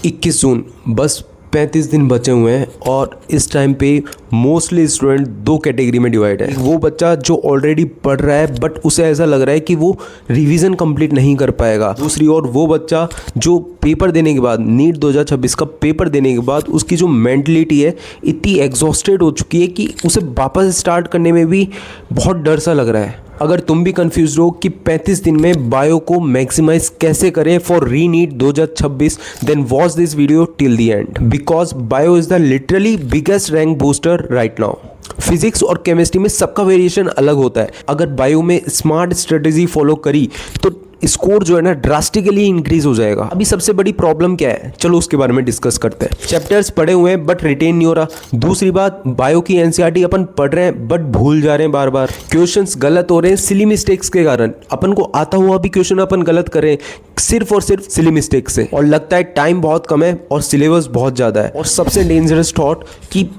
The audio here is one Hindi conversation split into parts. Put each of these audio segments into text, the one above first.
21 जून, बस 35 दिन बचे हुए हैं और इस टाइम पे मोस्टली स्टूडेंट दो कैटेगरी में डिवाइड है। वो बच्चा जो ऑलरेडी पढ़ रहा है बट उसे ऐसा लग रहा है कि वो रिवीजन कंप्लीट नहीं कर पाएगा। दूसरी ओर वो बच्चा जो पेपर देने के बाद, नीट 2026 का पेपर देने के बाद उसकी जो मेंटलिटी है इतनी एग्जॉस्टेड हो चुकी है कि उसे वापस स्टार्ट करने में भी बहुत डर सा लग रहा है। अगर तुम भी कंफ्यूज हो कि 35 दिन में बायो को मैक्सिमाइज कैसे करें for re NEET 2026, then watch this video till the end because bio is the literally biggest rank booster right now. Physics और केमिस्ट्री में सबका वेरिएशन अलग होता है। अगर बायो में स्मार्ट स्ट्रेटेजी फॉलो करी तो स्कोर जो है ना ड्रास्टिकली इंक्रीज हो जाएगा। अभी सबसे बड़ी प्रॉब्लम क्या है, चलो उसके बारे में डिस्कस करते हैं। चैप्टर्स पढ़े हुए हैं बट रिटेन नहीं हो रहा। दूसरी बात, बायो की एनसीईआरटी अपन पढ़ रहे हैं बट भूल जा रहे हैं बार बार। क्वेश्चंस गलत हो रहे हैं सिली मिस्टेक्स के कारण। अपन को आता हुआ भी क्वेश्चन अपन गलत कर रहे हैं सिर्फ और सिर्फ सिली मिस्टेक से। और लगता है टाइम बहुत कम है और सिलेबस बहुत ज़्यादा है। और सबसे डेंजरस थॉट कि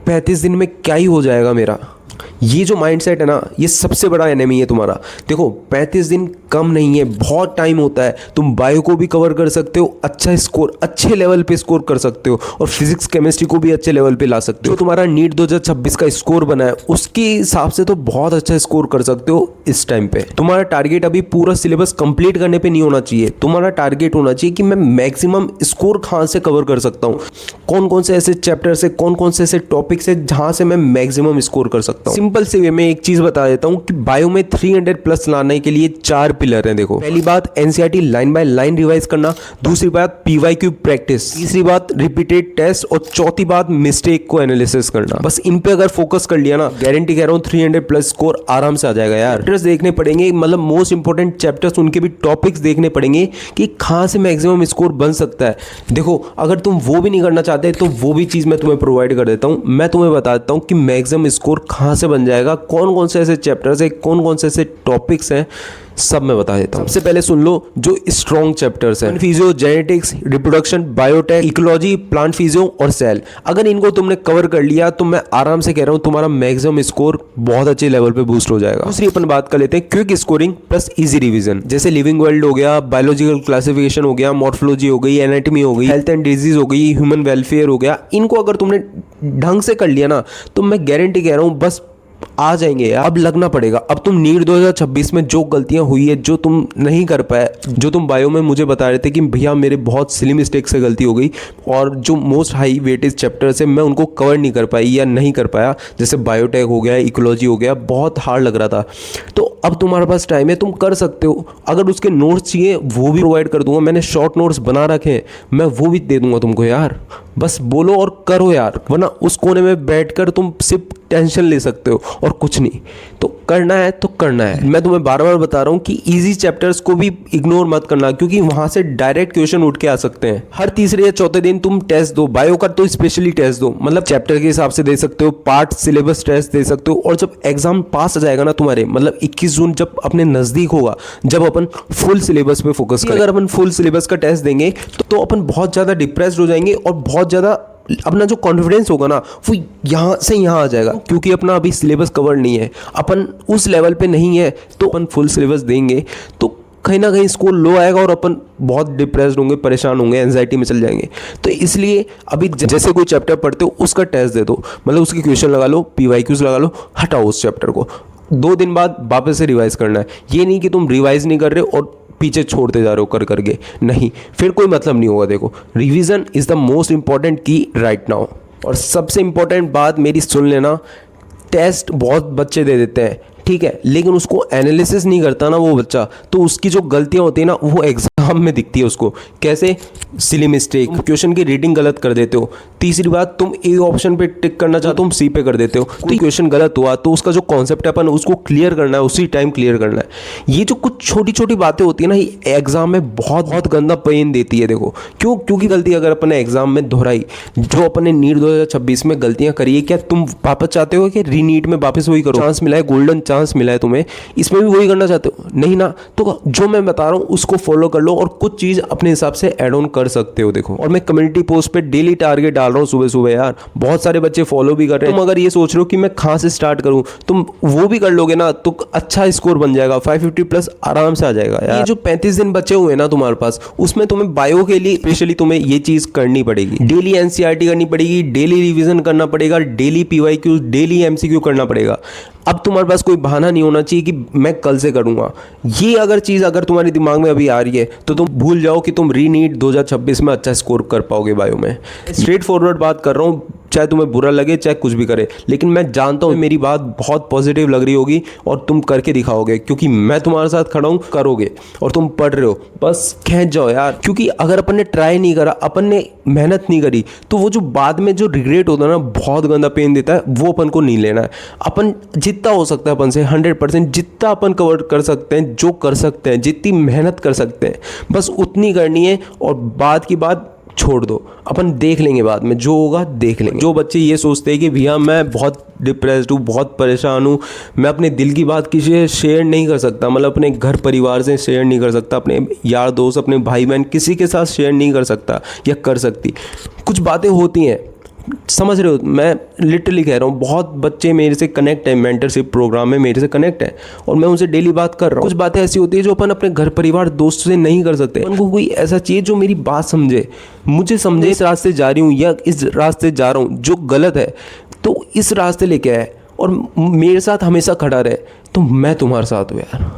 35 दिन में क्या ही हो जाएगा मेरा, ये जो माइंडसेट है ना, ये सबसे बड़ा एनिमी है तुम्हारा। देखो 35 दिन कम नहीं है, बहुत टाइम होता है। तुम बायो को भी कवर कर सकते हो, अच्छा स्कोर, अच्छे लेवल पे स्कोर कर सकते हो और फिजिक्स केमिस्ट्री को भी अच्छे लेवल पे ला सकते हो। जो तुम्हारा नीट 2026 का स्कोर बना है उसके हिसाब से तो बहुत अच्छा स्कोर कर सकते हो इस टाइम पे। तुम्हारा टारगेट अभी पूरा सिलेबस कंप्लीट करने पर नहीं होना चाहिए। तुम्हारा टारगेट होना चाहिए कि मैं मैक्सिमम स्कोर कहाँ से कवर कर सकता हूँ, कौन कौन से ऐसे चैप्टर्स है, कौन कौन से ऐसे टॉपिक्स है जहाँ से मैं मैक्सिमम स्कोर कर सकता हूँ। सिंपल से वे में एक चीज बता देता हूं कि बायो में 300 प्लस लाने के लिए 4 पिलर हैं। देखो, पहली बात NCERT line by line revise करना, दूसरी बात पीवाईक्यू प्रैक्टिस, तीसरी बात रिपीटेड टेस्ट और चौथी बात मिस्टेक को एनालिसिस करना। बस इन पे अगर फोकस कर लिया ना, गारंटी कह रहा हूं 300 प्लस स्कोर आराम से आ जाएगा यार। चैप्टर्स देखने पड़ेंगे, मतलब मोस्ट इंपोर्टेंट चैप्टर्स, उनके भी टॉपिक्स देखने पड़ेंगे कि कहां से मैक्सिमम स्कोर बन सकता है। देखो, अगर तुम वो भी नहीं करना चाहते तो वो भी चीज मैं तुम्हें प्रोवाइड कर देता हूं। मैं तुम्हें बता देता हूं कि मैक्सिमम स्कोर कहां से बन जाएगा, कौन कौन से ऐसे चैप्टर्स है, कौन कौन से ऐसे टॉपिक्स हैं, सब मैं बता देता हूँ। सबसे पहले सुन लो जो स्ट्रॉन्ग चैप्टर्स हैं, physio, genetics, reproduction, biotech, ecology, plant physio और सेल। अगर इनको तुमने कवर कर लिया तो मैं आराम से कह रहा हूँ तुम्हारा मैक्सिमम स्कोर बहुत अच्छे लेवल पे बूस्ट हो जाएगा। दूसरी अपन बात कर लेते हैं quick scoring plus easy revision. जैसे लिविंग वर्ल्ड हो गया, बायोलॉजिकल क्लासिफिकेशन हो गया, मॉर्फोलॉजी हो गई, एनाटॉमी हो गई, हेल्थ एंड डिजीज हो गई, ह्यूमन वेलफेयर हो गया, इनको अगर तुमने ढंग से कर लिया ना तो मैं गारंटी कह रहा हूँ बस आ जाएंगे। अब लगना पड़ेगा। अब तुम नीट 2026 में जो गलतियां हुई है, जो तुम नहीं कर पाए, जो तुम बायो में मुझे बता रहे थे कि भैया मेरे बहुत सिली मिस्टेक से गलती हो गई और जो मोस्ट हाई वेटेज चैप्टर्स है मैं उनको कवर नहीं कर पाई या नहीं कर पाया, जैसे बायोटेक हो गया, इकोलॉजी हो गया, बहुत हार्ड लग रहा था, तो अब तुम्हारे पास टाइम है, तुम कर सकते हो। अगर उसके नोट्स चाहिए वो भी प्रोवाइड कर दूंगा, मैंने शॉर्ट नोट्स बना रखे हैं, मैं वो भी दे दूंगा तुमको यार। बस बोलो और करो यार, वरना उस कोने में बैठकर तुम सिर्फ टेंशन ले सकते हो और कुछ नहीं। तो करना है तो करना है। मैं तुम्हें बार बार बता रहा हूँ कि इजी चैप्टर्स को भी इग्नोर मत करना, क्योंकि वहां से डायरेक्ट क्वेश्चन उठ के आ सकते हैं। हर तीसरे या चौथे दिन तुम टेस्ट दो, बायो का तो स्पेशली टेस्ट दो, मतलब चैप्टर के हिसाब से दे सकते हो, पार्ट सिलेबस टेस्ट दे सकते हो। और जब एग्जाम पास आ जाएगा ना तुम्हारे, मतलब 21 जून जब अपने नजदीक होगा, जब अपन फुल सिलेबस पे फोकस करें, अगर अपन फुल सिलेबस का टेस्ट देंगे तो अपन बहुत ज्यादा डिप्रेस्ड हो जाएंगे और बहुत ज्यादा अपना जो कॉन्फिडेंस होगा ना वो यहाँ से यहाँ आ जाएगा, क्योंकि अपना अभी सिलेबस कवर नहीं है, अपन उस लेवल पे नहीं है। तो अपन फुल सिलेबस देंगे तो कहीं ना कहीं स्कोर लो आएगा और अपन बहुत डिप्रेस्ड होंगे, परेशान होंगे, एंजाइटी में चल जाएंगे। तो इसलिए अभी जैसे कोई चैप्टर पढ़ते हो उसका टेस्ट दे दो, मतलब उसके क्वेश्चन लगा लो, पीवाईक्यूज लगा लो, हटाओ उस चैप्टर को। 2 दिन बाद वापस से रिवाइज करना है। ये नहीं कि तुम रिवाइज नहीं कर रहे और पीछे छोड़ते जा रहे हो कर करके, नहीं, फिर कोई मतलब नहीं होगा। देखो, revision is the most important की राइट नाउ। और सबसे इंपॉर्टेंट बात मेरी सुन लेना, टेस्ट बहुत बच्चे दे देते हैं, ठीक है, लेकिन उसको एनालिसिस नहीं करता ना वो बच्चा, तो उसकी जो गलतियां होती है ना वो एग्जाम में दिखती है उसको। कैसे? सिली मिस्टेक, क्वेश्चन की रीडिंग गलत कर देते हो। तीसरी बात, तुम ए ऑप्शन पे टिक करना चाहते हो, तुम सी पे कर देते हो। तो क्वेश्चन गलत हुआ तो उसका जो कॉन्सेप्ट है अपन उसको क्लियर करना है, उसी टाइम क्लियर करना है। ये जो कुछ छोटी छोटी बातें होती है ना, ये एग्जाम में बहुत बहुत गंदा पेन देती है। देखो क्यों? क्योंकि गलती अगर अपन ने एग्जाम में दोहराई, जो अपन ने नीट 2026 में गलतियां करी है, क्या तुम वापस चाहते हो कि री नीट में वापस वही करो? चांस मिला है, गोल्डन चांस मिला है तुम्हें, इसमें भी वही करना चाहते हो? नहीं ना। तो जो मैं बता रहा हूँ उसको फॉलो कर लो और कुछ चीज़ अपने हिसाब से ऐड ऑन कर सकते हो। देखो, और मैं कम्युनिटी पोस्ट पे डेली टारगेट डाल रहा हूँ सुबह सुबह यार, बहुत सारे बच्चे फॉलो भी कर रहे हैं। तुम अगर ये सोच रहे हो कि मैं कहाँ से स्टार्ट करूँ, तुम वो भी कर लोगे ना तो अच्छा स्कोर बन जाएगा, 550 प्लस आराम से आ जाएगा यार। ये जो 35 दिन बचे हुए ना तुम्हारे पास, उसमें तुम्हें बायो के लिए स्पेशली तुम्हें ये चीज़ करनी पड़ेगी। डेली एनसीईआरटी करनी पड़ेगी, डेली रिवीजन करना पड़ेगा, डेली पीवाईक्यू, डेली एमसीक्यू करना पड़ेगा। अब तुम्हारे पास कोई बहाना नहीं होना चाहिए कि मैं कल से करूंगा। ये अगर चीज़ अगर तुम्हारे दिमाग में अभी आ रही है तो तुम भूल जाओ कि तुम रीनीट 2026 में अच्छा स्कोर कर पाओगे बायो में। स्ट्रेट फॉरवर्ड बात कर रहा हूँ, चाहे तुम्हें बुरा लगे चाहे कुछ भी करे, लेकिन मैं जानता हूँ मेरी बात बहुत पॉजिटिव लग रही होगी और तुम करके दिखाओगे, क्योंकि मैं तुम्हारे साथ खड़ा हूँ। करोगे और तुम पढ़ रहे हो, बस खींच जाओ यार। क्योंकि अगर अपन ने ट्राई नहीं करा, अपन ने मेहनत नहीं करी, तो वो जो बाद में जो रिग्रेट होता है ना, बहुत गंदा पेन देता है, वो अपन को नहीं लेना है। अपन जितना हो सकता है अपन से 100% जितना अपन कवर कर सकते हैं, जो कर सकते हैं, जितनी मेहनत कर सकते हैं, बस उतनी करनी है। और बाद की बात छोड़ दो, अपन देख लेंगे बाद में, जो होगा देख लेंगे। जो बच्चे ये सोचते हैं कि भैया मैं बहुत डिप्रेस्ड हूँ, बहुत परेशान हूँ, मैं अपने दिल की बात किसी से शेयर नहीं कर सकता, मतलब अपने घर परिवार से शेयर नहीं कर सकता, अपने यार दोस्त, अपने भाई बहन, किसी के साथ शेयर नहीं कर सकता या कर सकती। कुछ बातें होती हैं, समझ रहे हो, मैं लिटरली कह रहा हूँ। बहुत बच्चे मेरे से कनेक्ट है, मेंटरशिप प्रोग्राम में मेरे से कनेक्ट है और मैं उनसे डेली बात कर रहा हूँ। कुछ बातें ऐसी होती है जो अपन अपने घर परिवार दोस्त से नहीं कर सकते। उनको कोई ऐसा चाहिए जो मेरी बात समझे, मुझे समझे, इस रास्ते जा रही हूँ या इस रास्ते जा रहा हूँ जो गलत है, तो इस रास्ते लेके आए और मेरे साथ हमेशा खड़ा रहे। तो मैं तुम्हारे साथ हूँ यार,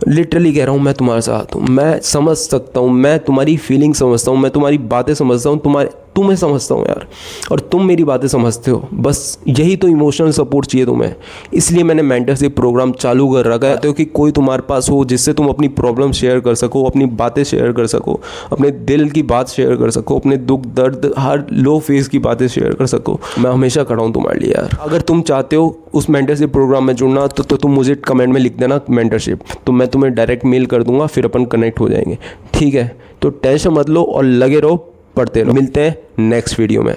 लिटरली कह रहा हूँ, मैं तुम्हारे साथ हूँ। मैं समझ सकता हूँ, मैं तुम्हारी फीलिंग समझता हूँ, मैं तुम्हारी बातें समझता हूँ, तुम्हें समझता हूँ यार, और तुम मेरी बातें समझते हो। बस यही तो इमोशनल सपोर्ट चाहिए तुम्हें। इसलिए मैंने मेंटरशिप प्रोग्राम चालू कर रखा है, तो कि कोई तुम्हारे पास हो जिससे तुम अपनी प्रॉब्लम शेयर कर सको, अपनी बातें शेयर कर सको, अपने दिल की बात शेयर कर सको, अपने दुख दर्द हर लो फेज की बातें शेयर कर सको। मैं हमेशा खड़ा हूँ तुम्हारे लिए यार। अगर तुम चाहते हो उस मेंटरशिप प्रोग्राम में जुड़ना तो तुम मुझे कमेंट में लिख देना मेंटरशिप, तो मैं तुम्हें डायरेक्ट मेल कर दूंगा, फिर अपन कनेक्ट हो जाएंगे, ठीक है। तो टेंशन मत लो और लगे रहो, पढ़ते रहो। मिलते हैं नेक्स्ट वीडियो में।